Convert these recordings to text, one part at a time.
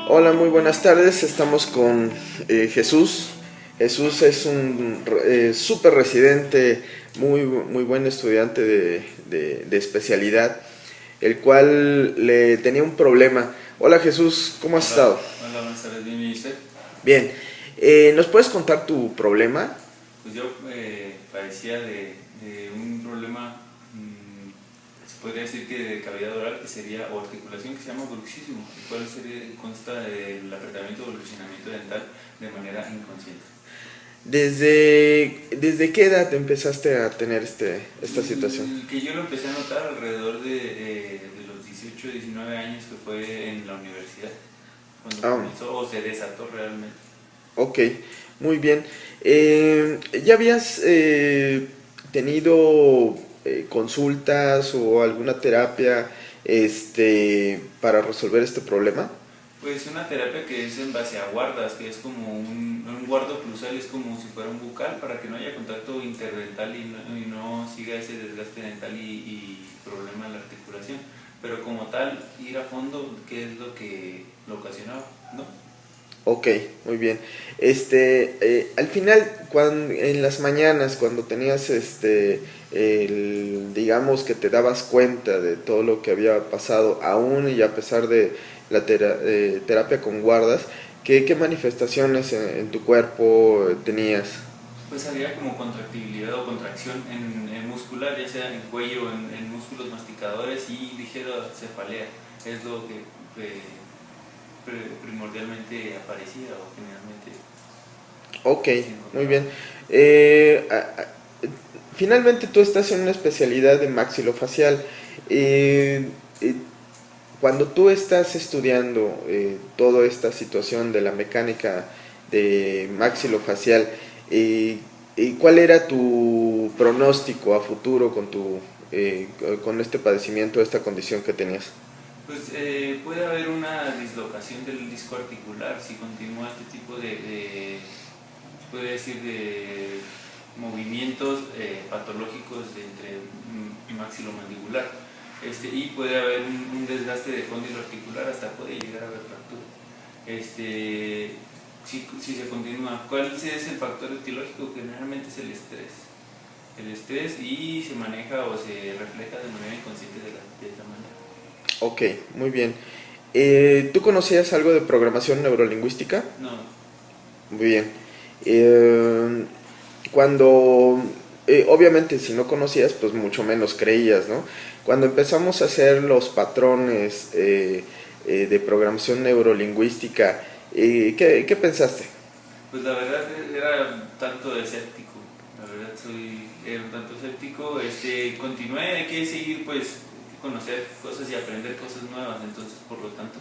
Hola, muy buenas tardes. Estamos con Jesús. Jesús es un súper residente, muy buen estudiante de especialidad, el cual le tenía un problema. Hola Jesús, ¿cómo has Hola, estado? hola, buenas tardes, bien, ¿y usted? Bien. ¿Nos puedes contar tu problema? Pues yo padecía de un problema, se podría decir que de cavidad oral, que sería, o articulación, que se llama bruxismo, el cual consta del apretamiento o erosionamiento dental de manera inconsciente. ¿Desde qué edad empezaste a tener esta situación? Que yo lo empecé a notar alrededor de los 18, 19 años, que fue en la universidad, cuando Ah, comenzó o se desató realmente. ok, muy bien. ¿Ya habías tenido consultas o alguna terapia para resolver este problema? Pues una terapia que es en base a guardas, que es como un guardo oclusal, es como si fuera un bucal para que no haya contacto interdental y no siga ese desgaste dental y problema en la articulación. Pero como tal, ir a fondo, ¿qué es lo que lo ocasionaba? ¿No? Ok, muy bien. Al final, en las mañanas, cuando tenías digamos que te dabas cuenta de todo lo que había pasado, aún y a pesar de la terapia con guardas, ¿qué manifestaciones en tu cuerpo tenías? Pues había como contractibilidad o contracción en muscular, ya sea en cuello, en músculos masticadores y ligera cefalea. Es lo que primordialmente aparecía o generalmente Ok, se muy encontraba. bien. Finalmente tú estás en una especialidad de maxilofacial. Eh, eh, Cuando tú estás estudiando toda esta situación de la mecánica de maxilofacial, eh, ¿cuál era tu pronóstico a futuro con este padecimiento, esta condición que tenías? Pues puede haber una dislocación del disco articular si continúa este tipo se puede decir, de movimientos patológicos entre maxilomandibular. Y puede haber un desgaste de cóndilo articular, hasta puede llegar a haber fractura. Si se continúa, ¿cuál es el factor etiológico? Generalmente es el estrés. El estrés y se maneja o se refleja de manera inconsciente de esta manera. Ok, muy bien. ¿Tú conocías algo de programación neurolingüística? No, Muy bien. Eh, Cuando, obviamente si no conocías, pues mucho menos creías, ¿no? Cuando empezamos a hacer los patrones de programación neurolingüística, ¿qué pensaste? pues la verdad era tanto escéptico, la verdad era un tanto escéptico, continué, hay que seguir pues conocer cosas y aprender cosas nuevas, entonces por lo tanto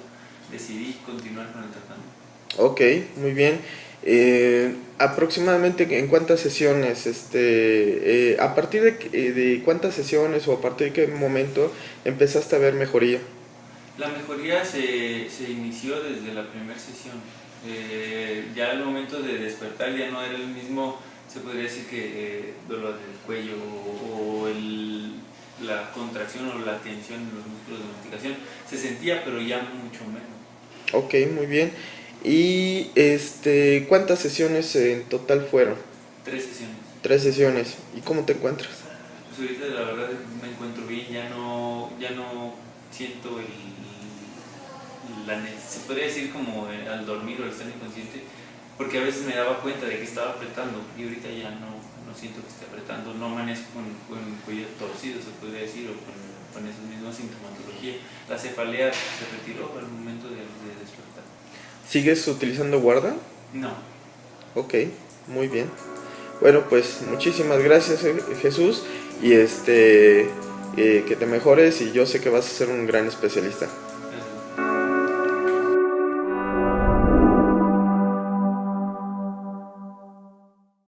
decidí continuar con el tratamiento. Ok, muy bien. Aproximadamente en cuántas sesiones, a partir de cuántas sesiones o a partir de qué momento empezaste a ver mejoría. La mejoría se inició desde la primera sesión. Ya al momento de despertar ya no era el mismo, se podría decir que dolor del cuello la contracción o la tensión en los músculos de masticación. Se sentía, pero ya mucho menos. Ok, muy bien. ¿Y cuántas sesiones en total fueron? 3 sesiones. 3 sesiones. ¿Y cómo te encuentras? Pues ahorita la verdad me encuentro bien, ya no siento se podría decir como al dormir o al estar inconsciente, porque a veces me daba cuenta de que estaba apretando y ahorita ya no siento que esté apretando, no amanezco con el cuello torcido, se podría decir, o con esa misma sintomatología. La cefalea se retiró al momento de despertar. ¿Sigues utilizando guarda? No, Ok, muy bien. Bueno, pues muchísimas gracias, Jesús, y que te mejores y yo sé que vas a ser un gran especialista.